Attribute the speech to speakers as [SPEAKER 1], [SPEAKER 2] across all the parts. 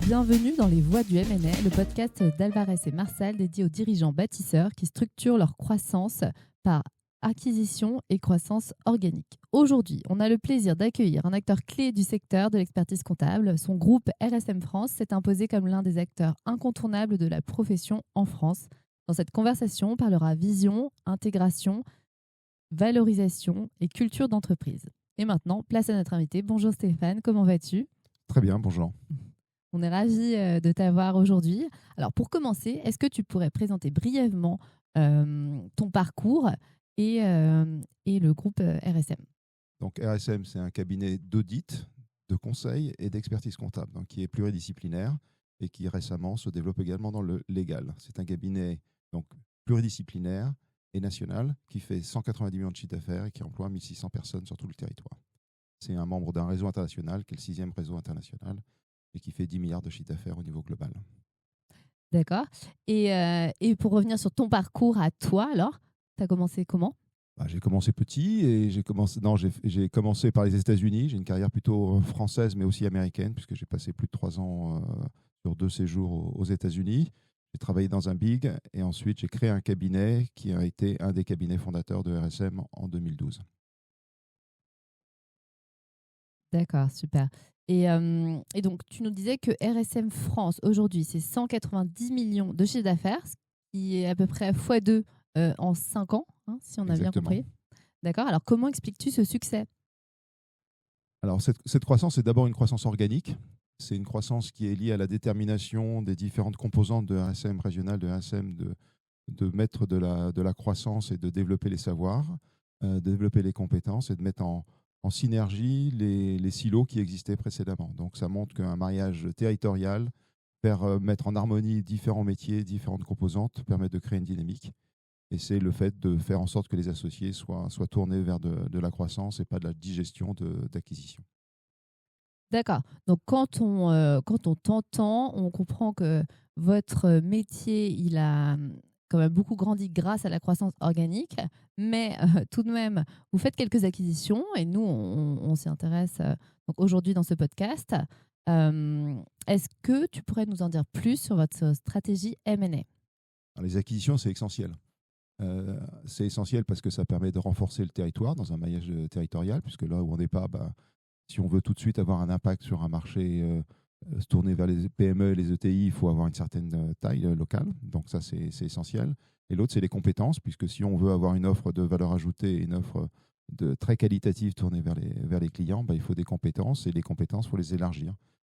[SPEAKER 1] Bienvenue dans Les Voix du M&A, le podcast d'Alvarez et Marsal dédié aux dirigeants bâtisseurs qui structurent leur croissance par acquisition et croissance organique. Aujourd'hui, on a le plaisir d'accueillir un acteur clé du secteur de l'expertise comptable. Son groupe RSM France s'est imposé comme l'un des acteurs incontournables de la profession en France. Dans cette conversation, on parlera vision, intégration, valorisation et culture d'entreprise. Et maintenant, place à notre invité. Bonjour Stéphane, comment vas-tu ?
[SPEAKER 2] Très bien, bonjour.
[SPEAKER 1] On est ravis de t'avoir aujourd'hui. Alors, pour commencer, est-ce que tu pourrais présenter brièvement ton parcours et le groupe RSM ?
[SPEAKER 2] Donc RSM, c'est un cabinet d'audit, de conseil et d'expertise comptable, donc qui est pluridisciplinaire et qui récemment se développe également dans le légal. C'est un cabinet donc pluridisciplinaire et national qui fait 190 millions de chiffre d'affaires et qui emploie 1600 personnes sur tout le territoire. C'est un membre d'un réseau international qui est le 6e réseau international et qui fait 10 milliards de chiffre d'affaires au niveau global.
[SPEAKER 1] D'accord. Et pour revenir sur ton parcours à toi, alors, tu as commencé comment ?
[SPEAKER 2] J'ai commencé petit et j'ai commencé par les États-Unis. J'ai une carrière plutôt française, mais aussi américaine, puisque j'ai passé plus de 3 ans sur 2 séjours aux États-Unis. J'ai travaillé dans un big et ensuite j'ai créé un cabinet qui a été un des cabinets fondateurs de RSM en 2012.
[SPEAKER 1] D'accord, super. Et donc, tu nous disais que RSM France, aujourd'hui, c'est 190 millions de chiffre d'affaires, ce qui est à peu près x2 en 5 ans, hein, si on a bien
[SPEAKER 2] Exactement.
[SPEAKER 1] compris. D'accord. Alors, comment expliques-tu ce succès ?
[SPEAKER 2] Alors, cette croissance est d'abord une croissance organique. C'est une croissance qui est liée à la détermination des différentes composantes de RSM régional, de RSM, de mettre de la croissance et de développer les savoirs, de développer les compétences et de mettre en synergie les silos qui existaient précédemment. Donc, ça montre qu'un mariage territorial, mettre en harmonie différents métiers, différentes composantes, permet de créer une dynamique. Et c'est le fait de faire en sorte que les associés soient tournés vers de la croissance et pas de la digestion d'acquisition.
[SPEAKER 1] D'accord. Donc, quand on t'entend, on comprend que votre métier, il a quand même beaucoup grandi grâce à la croissance organique, mais tout de même, vous faites quelques acquisitions et nous, on s'y intéresse donc aujourd'hui dans ce podcast. Est-ce que tu pourrais nous en dire plus sur votre stratégie M&A ?
[SPEAKER 2] Alors, les acquisitions, c'est essentiel. C'est essentiel parce que ça permet de renforcer le territoire dans un maillage territorial, puisque là où on n'est pas, si on veut tout de suite avoir un impact sur un marché, se tourner vers les PME et les ETI, il faut avoir une certaine taille locale. Donc ça, c'est essentiel. Et l'autre, c'est les compétences, puisque si on veut avoir une offre de valeur ajoutée, une offre très qualitative tournée vers les clients, il faut des compétences, et les compétences, il faut les élargir.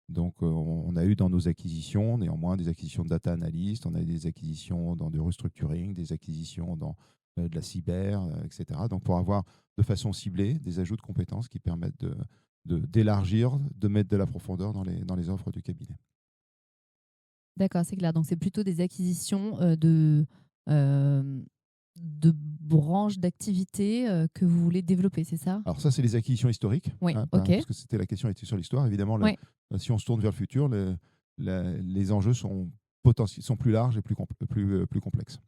[SPEAKER 2] Donc, on a eu dans nos acquisitions, néanmoins, des acquisitions de data analyst, on a eu des acquisitions dans du restructuring, des acquisitions dans de la cyber, etc. Donc, pour avoir de façon ciblée des ajouts de compétences qui permettent d'élargir, de mettre de la profondeur dans les offres du cabinet.
[SPEAKER 1] D'accord, c'est clair. Donc, c'est plutôt des acquisitions de branches d'activité que vous voulez développer, c'est ça ?
[SPEAKER 2] Alors ça, c'est les acquisitions historiques,
[SPEAKER 1] Oui, ok.
[SPEAKER 2] parce que c'était la question était sur l'histoire. Évidemment,
[SPEAKER 1] Oui.
[SPEAKER 2] si on se tourne vers le futur, les enjeux sont plus larges et plus complexes.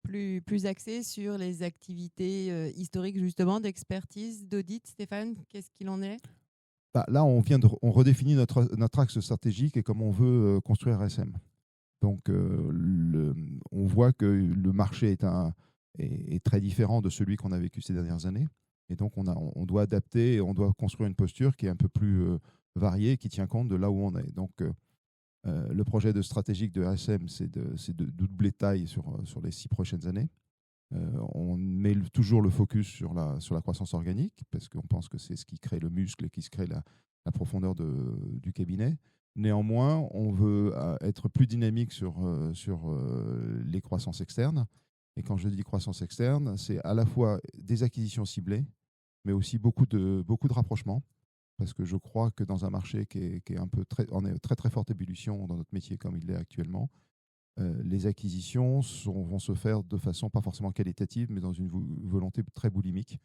[SPEAKER 3] Plus axé sur les activités historiques, justement, d'expertise, d'audit. Stéphane, qu'est-ce qu'il en est ?
[SPEAKER 2] Là, on redéfinit notre axe stratégique et comment on veut construire RSM. Donc, on voit que le marché est très différent de celui qu'on a vécu ces dernières années. Et donc, on doit adapter et on doit construire une posture qui est un peu plus variée, qui tient compte de là où on est. Donc, le projet stratégique de RSM, c'est de doubler de taille sur les 6 prochaines années. On met toujours le focus sur la croissance organique, parce qu'on pense que c'est ce qui crée le muscle et qui se crée la profondeur du cabinet. Néanmoins, on veut être plus dynamique sur les croissances externes. Et quand je dis croissance externe, c'est à la fois des acquisitions ciblées, mais aussi beaucoup de rapprochements. Parce que je crois que dans un marché qui est en très forte ébullition dans notre métier comme il l'est actuellement, les acquisitions vont se faire de façon pas forcément qualitative, mais dans une volonté très boulimique,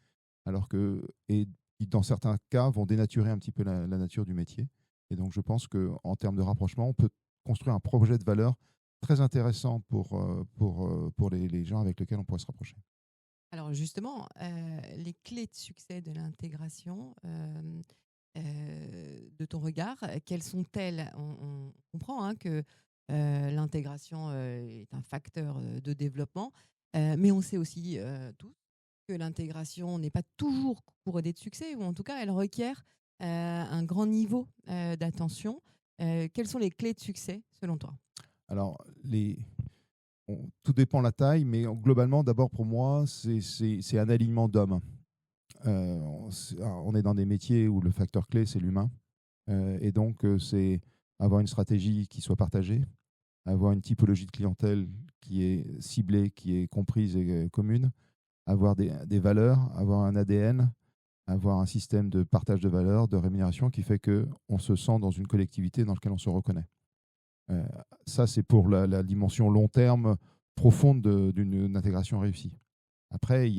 [SPEAKER 2] et dans certains cas vont dénaturer un petit peu la nature du métier. Et donc je pense qu'en termes de rapprochement, on peut construire un projet de valeur très intéressant pour les gens avec lesquels on pourrait se rapprocher.
[SPEAKER 3] Alors justement, les clés de succès de l'intégration, de ton regard, quelles sont-elles? On comprend que l'intégration est un facteur de développement, mais on sait aussi tous que l'intégration n'est pas toujours couronée de succès, ou en tout cas, elle requiert un grand niveau d'attention. Quelles sont les clés de succès selon toi?
[SPEAKER 2] Alors, tout dépend de la taille, mais globalement, d'abord pour moi, c'est un alignement d'hommes. On est dans des métiers où le facteur clé, c'est l'humain. Et donc, c'est avoir une stratégie qui soit partagée, avoir une typologie de clientèle qui est ciblée, qui est comprise et commune, avoir des valeurs, avoir un ADN, avoir un système de partage de valeurs, de rémunération qui fait qu'on se sent dans une collectivité dans laquelle on se reconnaît. Ça, c'est pour la dimension long terme profonde d'une intégration réussie. Après,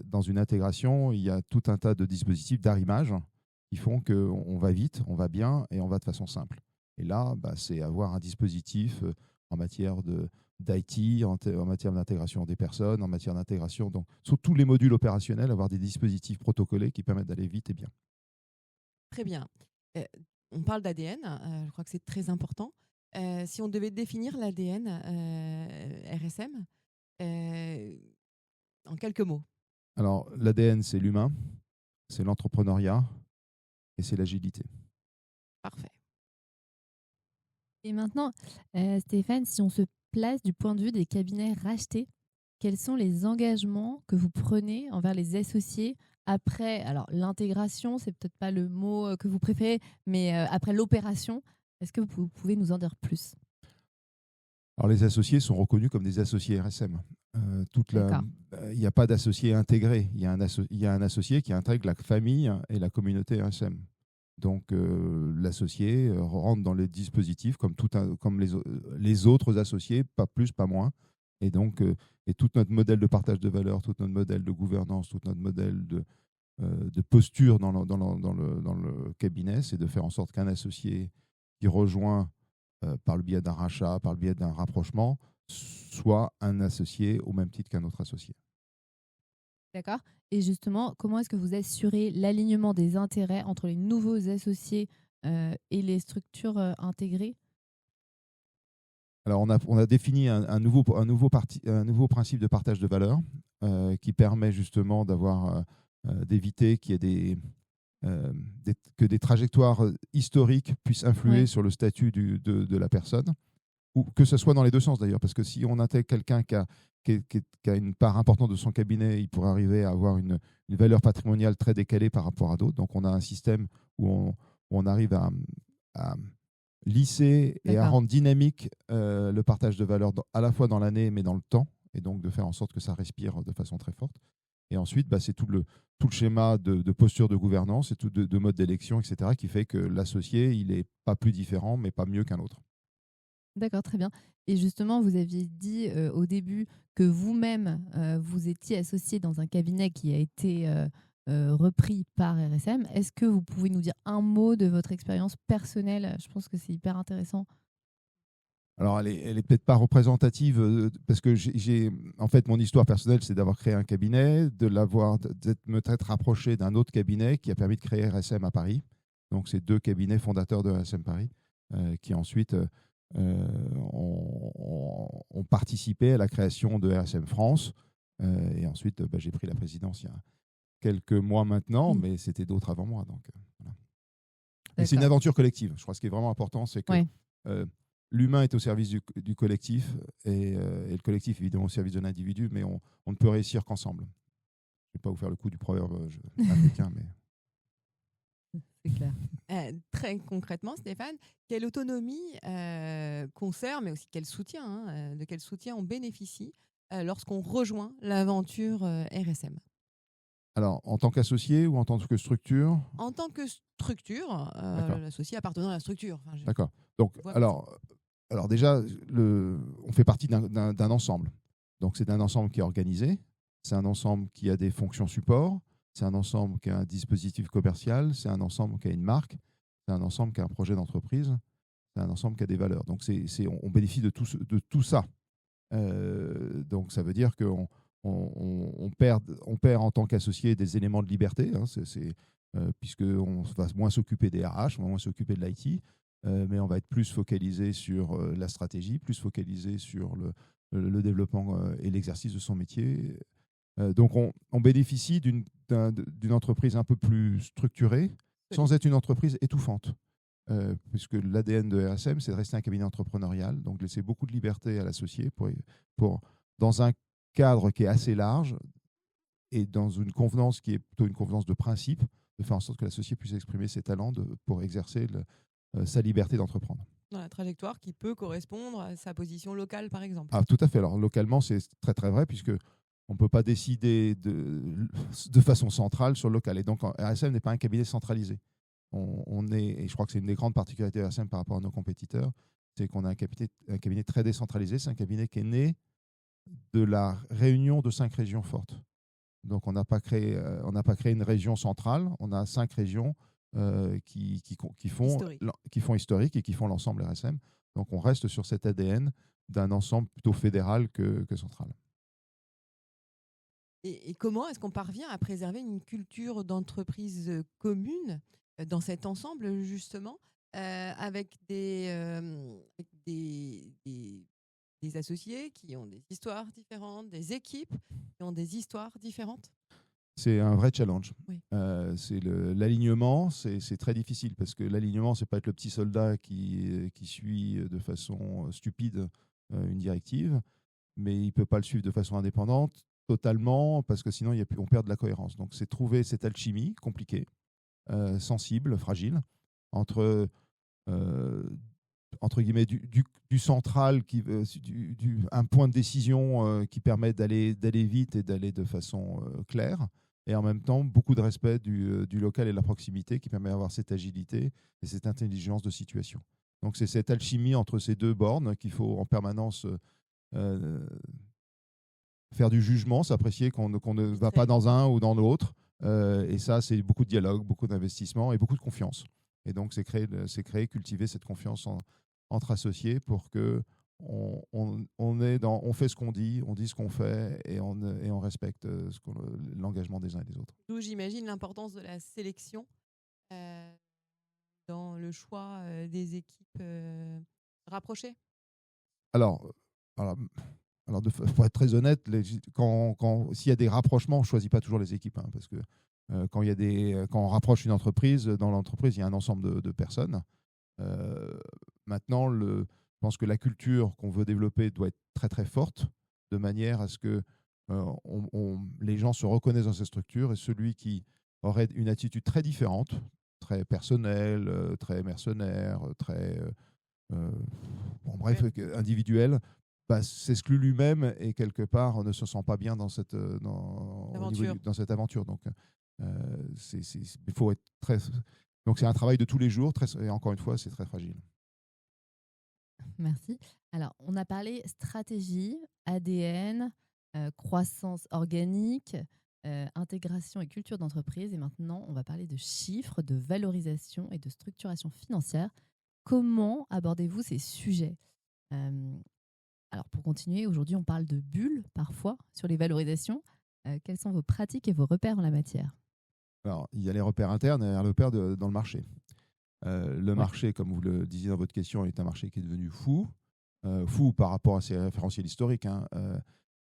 [SPEAKER 2] dans une intégration, il y a tout un tas de dispositifs d'arrimage qui font qu'on va vite, on va bien et on va de façon simple. Et là, c'est avoir un dispositif en matière d'IT, en matière d'intégration des personnes, en matière d'intégration, donc sur tous les modules opérationnels, avoir des dispositifs protocolés qui permettent d'aller vite et bien.
[SPEAKER 3] Très bien. On parle d'ADN, je crois que c'est très important. Si on devait définir l'ADN RSM, en quelques mots.
[SPEAKER 2] Alors, l'ADN, c'est l'humain, c'est l'entrepreneuriat et c'est l'agilité.
[SPEAKER 3] Parfait.
[SPEAKER 1] Et maintenant, Stéphane, si on se place du point de vue des cabinets rachetés, quels sont les engagements que vous prenez envers les associés après, alors l'intégration, c'est peut-être pas le mot que vous préférez, mais après l'opération, est-ce que vous pouvez nous en dire plus?
[SPEAKER 2] Alors, les associés sont reconnus comme des associés RSM.
[SPEAKER 1] D'accord.
[SPEAKER 2] Il n'y a pas d'associé intégré. Il y a un associé qui intègre la famille et la communauté RSM. Donc, l'associé rentre dans les dispositifs comme les autres associés, pas plus, pas moins. Et donc, et tout notre modèle de partage de valeur, tout notre modèle de gouvernance, tout notre modèle de posture dans le cabinet, c'est de faire en sorte qu'un associé qui rejoint par le biais d'un rachat, par le biais d'un rapprochement, soit un associé au même titre qu'un autre associé.
[SPEAKER 1] D'accord. Et justement, comment est-ce que vous assurez l'alignement des intérêts entre les nouveaux associés et les structures intégrées?
[SPEAKER 2] Alors, on a défini un nouveau principe de partage de valeur qui permet justement d'éviter qu'il y ait que des trajectoires historiques puissent influer sur le statut de la personne, ou que ce soit dans les deux sens d'ailleurs, parce que si on intègre quelqu'un qui a une part importante de son cabinet, il pourrait arriver à avoir une valeur patrimoniale très décalée par rapport à d'autres. Donc, on a un système où on arrive à lisser et à rendre dynamique le partage de valeur à la fois dans l'année mais dans le temps, et donc de faire en sorte que ça respire de façon très forte. Et ensuite, c'est tout le schéma de posture de gouvernance et de mode d'élection, etc., qui fait que l'associé, il n'est pas plus différent, mais pas mieux qu'un autre.
[SPEAKER 1] D'accord, très bien. Et justement, vous aviez dit au début que vous-même, vous étiez associé dans un cabinet qui a été repris par RSM. Est-ce que vous pouvez nous dire un mot de votre expérience personnelle? Je pense que c'est hyper intéressant.
[SPEAKER 2] Alors, elle est peut-être pas représentative parce que en fait, mon histoire personnelle, c'est d'avoir créé un cabinet, de m'être rapproché d'un autre cabinet qui a permis de créer RSM à Paris. Donc, c'est deux cabinets fondateurs de RSM Paris qui ensuite ont participé à la création de RSM France. Et ensuite, j'ai pris la présidence il y a quelques mois maintenant, mais c'était d'autres avant moi. Donc, voilà. Et c'est une aventure collective. Je crois que ce qui est vraiment important, c'est que l'humain est au service du collectif et le collectif, évidemment, au service de l'individu, mais on ne peut réussir qu'ensemble. Je ne vais pas vous faire le coup du proverbe africain, mais...
[SPEAKER 1] C'est clair.
[SPEAKER 3] Très concrètement, Stéphane, quelle autonomie conserve, mais aussi de quel soutien on bénéficie lorsqu'on rejoint l'aventure RSM?
[SPEAKER 2] Alors, en tant qu'associé ou en tant que structure?
[SPEAKER 3] En tant que structure, l'associé appartenant à la structure.
[SPEAKER 2] D'accord. Donc, alors déjà, on fait partie d'un ensemble. Donc, c'est un ensemble qui est organisé, c'est un ensemble qui a des fonctions support, c'est un ensemble qui a un dispositif commercial, c'est un ensemble qui a une marque, c'est un ensemble qui a un projet d'entreprise, c'est un ensemble qui a des valeurs. Donc, on bénéficie de tout ça. Donc, ça veut dire qu'on perd en tant qu'associé des éléments de liberté. puisqu'on va moins s'occuper des RH, on va moins s'occuper de l'IT, mais on va être plus focalisé sur la stratégie, plus focalisé sur le développement et l'exercice de son métier. Donc, on bénéficie d'une entreprise un peu plus structurée, sans être une entreprise étouffante. Puisque l'ADN de RSM, c'est de rester un cabinet entrepreneurial, donc laisser beaucoup de liberté à l'associé dans un cadre qui est assez large et dans une convenance qui est plutôt une convenance de principe, de faire en sorte que l'associé puisse exprimer ses talents pour exercer sa liberté d'entreprendre.
[SPEAKER 3] Dans la trajectoire qui peut correspondre à sa position locale, par exemple.
[SPEAKER 2] Ah, tout à fait. Alors, localement, c'est très, très vrai, puisque on ne peut pas décider de façon centrale sur le local. Et donc, RSM n'est pas un cabinet centralisé. Et je crois que c'est une des grandes particularités de RSM par rapport à nos compétiteurs, c'est qu'on a un cabinet très décentralisé. C'est un cabinet qui est né de la réunion de 5 régions fortes. Donc, on n'a pas créé une région centrale. On a 5 régions qui font historique et qui font l'ensemble RSM. Donc, on reste sur cet ADN d'un ensemble plutôt fédéral que central.
[SPEAKER 3] Et comment est-ce qu'on parvient à préserver une culture d'entreprise commune dans cet ensemble, justement, avec des associés qui ont des histoires différentes, des équipes qui ont des histoires différentes?
[SPEAKER 2] C'est un vrai challenge.
[SPEAKER 3] Oui.
[SPEAKER 2] L'alignement, c'est très difficile parce que l'alignement, c'est pas être le petit soldat qui suit de façon stupide une directive, mais il peut pas le suivre de façon indépendante totalement parce que sinon on perd de la cohérence. Donc c'est trouver cette alchimie compliquée, sensible, fragile entre guillemets du central, un point de décision qui permet d'aller vite et d'aller de façon claire, et en même temps beaucoup de respect du local et de la proximité qui permet d'avoir cette agilité et cette intelligence de situation. Donc c'est cette alchimie entre ces deux bornes qu'il faut en permanence faire du jugement, s'apprécier qu'on ne va pas dans un ou dans l'autre. Et ça, c'est beaucoup de dialogue, beaucoup d'investissement et beaucoup de confiance. Et donc, c'est cultiver cette confiance entre associés pour que on fait ce qu'on dit, on dit ce qu'on fait et on respecte l'engagement des uns et des autres.
[SPEAKER 3] D'où j'imagine l'importance de la sélection dans le choix des équipes rapprochées.
[SPEAKER 2] Alors, pour être très honnête, s'il y a des rapprochements, on ne choisit pas toujours les équipes, hein, parce que quand on rapproche une entreprise, dans l'entreprise, il y a un ensemble de personnes. Maintenant, je pense que la culture qu'on veut développer doit être très très forte, de manière à ce que les gens se reconnaissent dans cette structure, et celui qui aurait une attitude très différente, très personnelle, très mercenaire, très individuelle, s'exclut lui-même et quelque part ne se sent pas bien dans cette aventure. Donc, il faut être très. Donc, c'est un travail de tous les jours, et encore une fois, c'est très fragile.
[SPEAKER 1] Merci. Alors, on a parlé stratégie, ADN, croissance organique, intégration et culture d'entreprise. Et maintenant, on va parler de chiffres, de valorisation et de structuration financière. Comment abordez-vous ces sujets ? Alors, pour continuer, aujourd'hui, on parle de bulles, parfois, sur les valorisations. Quelles sont vos pratiques et vos repères en la matière ?
[SPEAKER 2] Alors, il y a les repères internes et les repères dans le marché. Le marché, comme vous le disiez dans votre question, est un marché qui est devenu fou par rapport à ses référentiels historiques,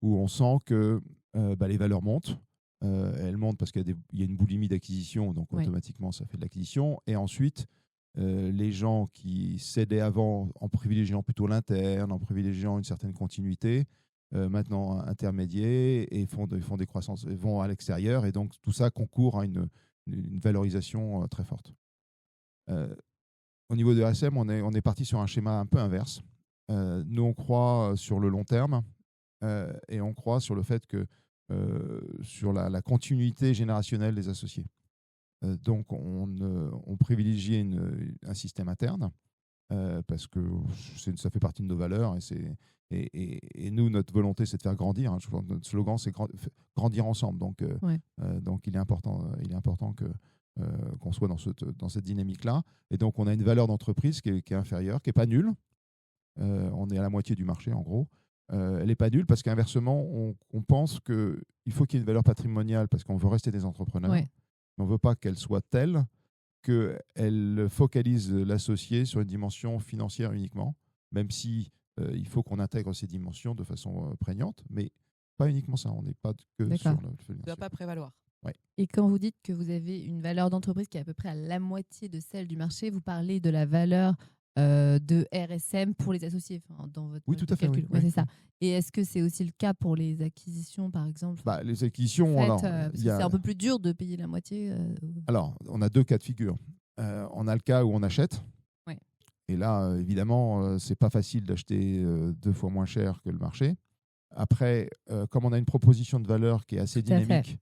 [SPEAKER 2] où on sent que les valeurs montent. Elles montent parce qu'il y a une boulimie d'acquisition, donc automatiquement, ça fait de l'acquisition. Et ensuite, les gens qui cédaient avant en privilégiant plutôt l'interne, en privilégiant une certaine continuité, maintenant intermédiaires et font des croissances, vont à l'extérieur, et donc tout ça concourt à une valorisation très forte. Au niveau de RSM, on est parti sur un schéma un peu inverse. Nous, on croit sur le long terme et on croit sur le fait que sur la continuité générationnelle des associés. Donc, on privilégie un système interne parce que ça fait partie de nos valeurs et nous, notre volonté, c'est de faire grandir. Notre slogan, c'est grandir ensemble. Donc, il est important qu'on soit dans cette dynamique-là. Et donc, on a une valeur d'entreprise qui est inférieure, qui n'est pas nulle. On est à la moitié du marché, en gros. Elle n'est pas nulle parce qu'inversement, on pense qu'il faut qu'il y ait une valeur patrimoniale parce qu'on veut rester des entrepreneurs. Ouais. On ne veut pas qu'elle soit telle qu'elle focalise l'associé sur une dimension financière uniquement, même si il faut qu'on intègre ces dimensions de façon prégnante, mais pas uniquement ça. On n'est pas que
[SPEAKER 1] D'accord.
[SPEAKER 2] sur le
[SPEAKER 3] Ça ne
[SPEAKER 2] financier.
[SPEAKER 3] doit pas prévaloir.
[SPEAKER 1] Et quand vous dites que vous avez une valeur d'entreprise qui est à peu près à la moitié de celle du marché, vous parlez de la valeur de RSM pour les associés, enfin, dans votre
[SPEAKER 2] Oui,
[SPEAKER 1] mode
[SPEAKER 2] tout à
[SPEAKER 1] de
[SPEAKER 2] fait,
[SPEAKER 1] calcul.
[SPEAKER 2] oui.
[SPEAKER 1] Ouais,
[SPEAKER 2] Oui.
[SPEAKER 1] c'est ça. Et est-ce que c'est aussi le cas pour les acquisitions, par exemple?
[SPEAKER 2] Les acquisitions,
[SPEAKER 1] Faites,
[SPEAKER 2] alors,
[SPEAKER 1] parce
[SPEAKER 2] il
[SPEAKER 1] que
[SPEAKER 2] y a-
[SPEAKER 1] c'est un peu plus dur de payer la moitié.
[SPEAKER 2] alors, on a deux cas de figure. On a le cas où on achète.
[SPEAKER 1] Ouais.
[SPEAKER 2] Et là, évidemment, c'est pas facile d'acheter 2 fois moins cher que le marché. Après, comme on a une proposition de valeur qui est assez
[SPEAKER 1] Tout à fait.
[SPEAKER 2] dynamique,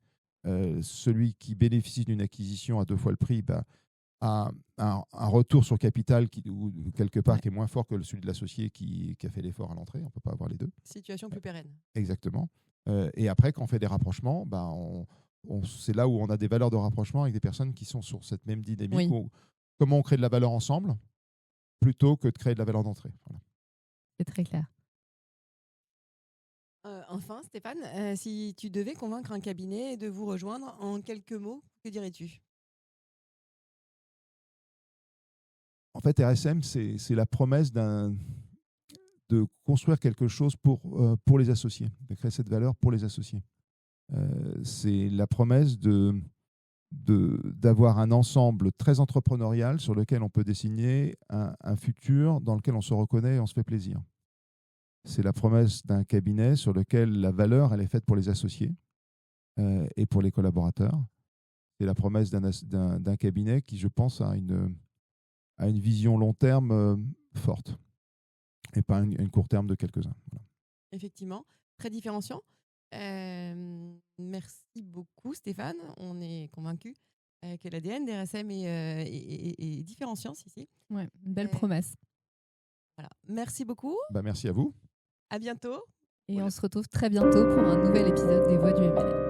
[SPEAKER 2] celui qui bénéficie d'une acquisition à 2 fois le prix a un retour sur capital ou quelque part
[SPEAKER 1] Ouais.
[SPEAKER 2] qui est moins fort que celui de l'associé qui a fait l'effort à l'entrée. On ne peut pas avoir les deux.
[SPEAKER 3] Situation plus pérenne.
[SPEAKER 2] Exactement. Et après, quand on fait des rapprochements, c'est là où on a des valeurs de rapprochement avec des personnes qui sont sur cette même dynamique.
[SPEAKER 1] Oui.
[SPEAKER 2] Comment on crée de la valeur ensemble plutôt que de créer de la valeur d'entrée. Voilà.
[SPEAKER 1] C'est très clair.
[SPEAKER 3] Enfin, Stéphane, si tu devais convaincre un cabinet de vous rejoindre en quelques mots, que dirais-tu?
[SPEAKER 2] En fait, RSM, c'est la promesse de construire quelque chose pour les associés, de créer cette valeur pour les associés. C'est la promesse d'avoir un ensemble très entrepreneurial sur lequel on peut dessiner un futur dans lequel on se reconnaît et on se fait plaisir. C'est la promesse d'un cabinet sur lequel la valeur, elle est faite pour les associés et pour les collaborateurs. C'est la promesse d'un cabinet qui, je pense, a une vision long terme forte et pas une court terme de quelques-uns. Voilà.
[SPEAKER 3] Effectivement, très différenciant. Merci beaucoup, Stéphane. On est convaincus que l'ADN d'RSM est différenciant ici.
[SPEAKER 1] Ouais, une belle promesse.
[SPEAKER 3] Voilà. Merci beaucoup.
[SPEAKER 2] Merci à vous.
[SPEAKER 3] À bientôt.
[SPEAKER 1] Et on se retrouve très bientôt pour un nouvel épisode des Voix du MLM.